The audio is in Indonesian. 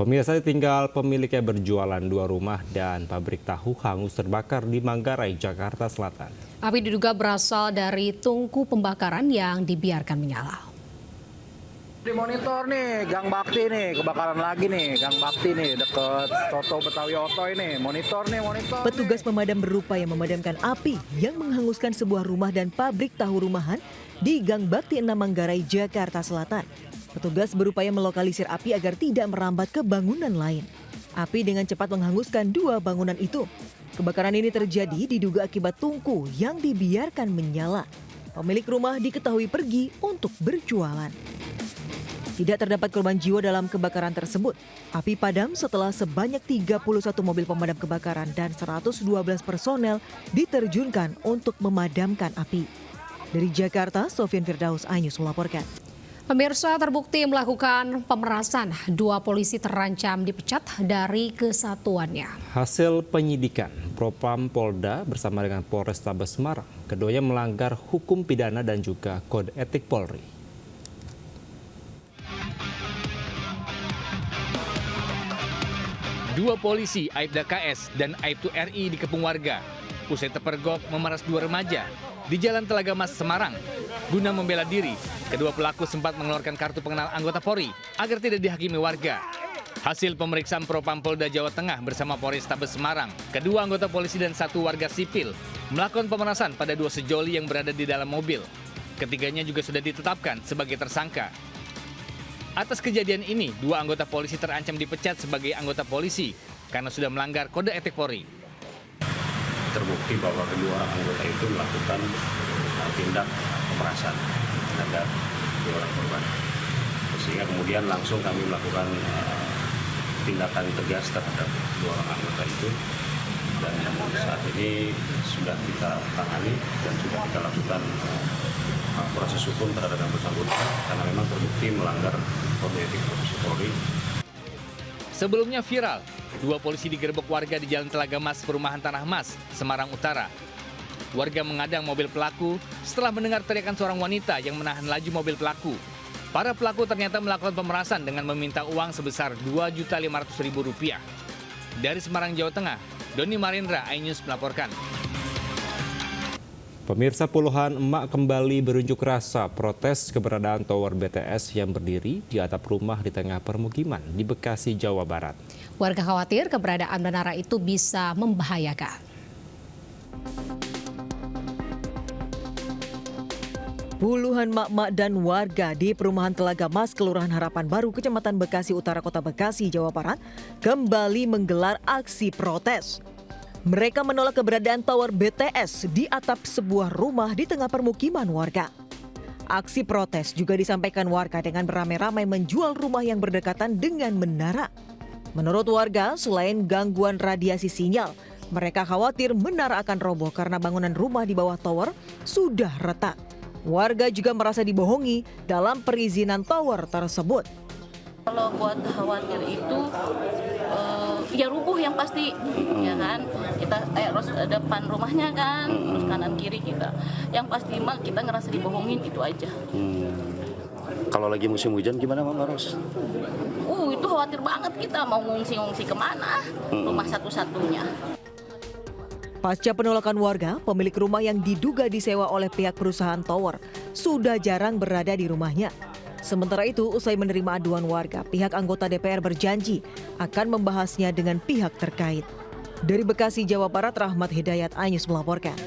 Pemirsa, tinggal pemiliknya berjualan 2 rumah dan pabrik tahu hangus terbakar di Manggarai, Jakarta Selatan. Api diduga berasal dari tungku pembakaran yang dibiarkan menyala. Di monitor nih, Gang Bakti nih, kebakaran lagi nih, Gang Bakti nih, deket Soto Betawi Otoy nih, monitor. Petugas pemadam berupaya memadamkan api yang menghanguskan sebuah rumah dan pabrik tahu rumahan di Gang Bakti 6 Manggarai, Jakarta Selatan. Petugas berupaya melokalisir api agar tidak merambat ke bangunan lain. Api dengan cepat menghanguskan 2 bangunan itu. Kebakaran ini terjadi diduga akibat tungku yang dibiarkan menyala. Pemilik rumah diketahui pergi untuk berjualan. Tidak terdapat korban jiwa dalam kebakaran tersebut. Api padam setelah sebanyak 31 mobil pemadam kebakaran dan 112 personel diterjunkan untuk memadamkan api. Dari Jakarta, Sofian Firdaus, iNews melaporkan. Pemirsa, terbukti melakukan pemerasan, 2 polisi terancam dipecat dari kesatuannya. Hasil penyidikan, Propam Polda bersama dengan Polrestabes Semarang, keduanya melanggar hukum pidana dan juga kode etik Polri. Dua polisi Aibda KS dan Aibtu RI dikepung warga. Usai terpergok memeras 2 remaja di Jalan Telaga Mas, Semarang. Guna membela diri, kedua pelaku sempat mengeluarkan kartu pengenal anggota Polri agar tidak dihakimi warga. Hasil pemeriksaan Propam Polda Jawa Tengah bersama Polrestabes Semarang, kedua anggota polisi dan 1 warga sipil melakukan pemerasan pada 2 sejoli yang berada di dalam mobil. Ketiganya juga sudah ditetapkan sebagai tersangka. Atas kejadian ini, 2 anggota polisi terancam dipecat sebagai anggota polisi karena sudah melanggar kode etik Polri. Terbukti bahwa kedua anggota itu melakukan tindak pemerasan terhadap 2 orang korban. Sehingga kemudian langsung kami melakukan tindakan tegas terhadap 2 orang anggota itu. Dan saat ini sudah kita tangani dan sudah kita lakukan proses hukum terhadap yang bersangkutan karena memang terbukti melanggar kode etik profesi Polri. Sebelumnya viral, 2 polisi digerebek warga di Jalan Telaga Mas, Perumahan Tanah Mas, Semarang Utara. Warga mengadang mobil pelaku setelah mendengar teriakan seorang wanita yang menahan laju mobil pelaku. Para pelaku ternyata melakukan pemerasan dengan meminta uang sebesar Rp2.500.000. Dari Semarang, Jawa Tengah, Doni Marindra, iNews melaporkan. Pemirsa, puluhan emak kembali berunjuk rasa protes keberadaan tower BTS yang berdiri di atap rumah di tengah permukiman di Bekasi, Jawa Barat. Warga khawatir keberadaan menara itu bisa membahayakan. Puluhan mak-mak dan warga di perumahan Telaga Mas, Kelurahan Harapan Baru, Kecamatan Bekasi Utara, Kota Bekasi, Jawa Barat, kembali menggelar aksi protes. Mereka menolak keberadaan tower BTS di atap sebuah rumah di tengah permukiman warga. Aksi protes juga disampaikan warga dengan beramai-ramai menjual rumah yang berdekatan dengan menara. Menurut warga, selain gangguan radiasi sinyal, mereka khawatir menara akan roboh karena bangunan rumah di bawah tower sudah retak. Warga juga merasa dibohongi dalam perizinan tower tersebut. Kalau buat khawatir itu ya rubuh yang pasti, ya kan. Kita terus depan rumahnya kan, terus kanan kiri kita. Yang pasti mah kita ngerasa dibohongin, itu aja. Kalau lagi musim hujan gimana Mama Ros? Itu khawatir banget, kita mau ngungsi kemana? Rumah satu-satunya. Pasca penolakan warga, pemilik rumah yang diduga disewa oleh pihak perusahaan tower sudah jarang berada di rumahnya. Sementara itu, usai menerima aduan warga, pihak anggota DPR berjanji akan membahasnya dengan pihak terkait. Dari Bekasi, Jawa Barat, Rahmat Hidayat, iNews melaporkan.